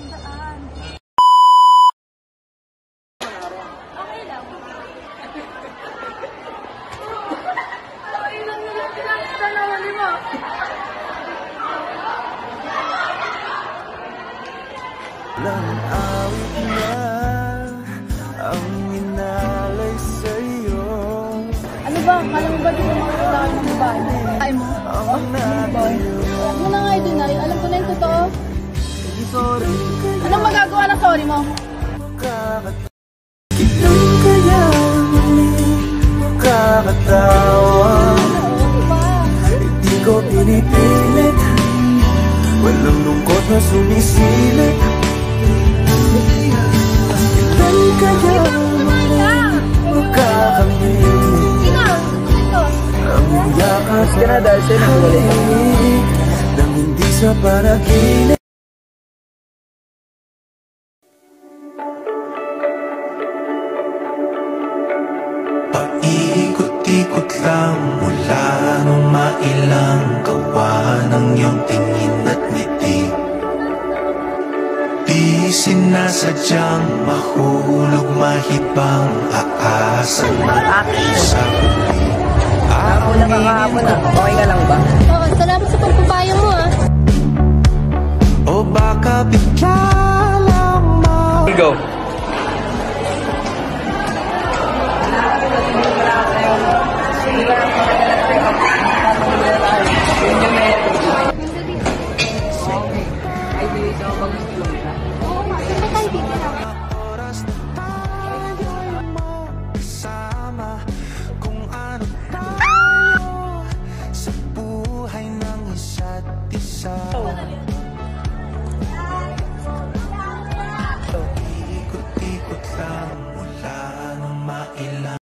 ng daan. Okay lang. Ay, lang nila pinagdalawa ni mo. Walang awit na ang inalay sa'yo. Ano ba? Kala mo ba di mo makakita ng babae? Ay mo? Oh, boy. Huwag mo na nga i-deny. Alam ko na yung totoo. Sorry. Anong magagawa ng sorry mo? Ilan kaya muling makakatawa? Hindi ko pinipilit, walang lungkot na sumisilip. Ilan kaya muling makakamit ang yakas na hinig nang hindi sa panaginip. Paikot-ikot lang mula nung mailang gawa ng iyong tingin at ngiti. Di sinasadyang mahulog, mahibang aasa na sa huli. Hapon na kakahapon na. Okay ka lang ba? Oo, salamat sa pagpapayo mo ah. O baka bigla lang Go. oras na tayo'y magkasama, kung ano tayo sa buhay ng isa't isa.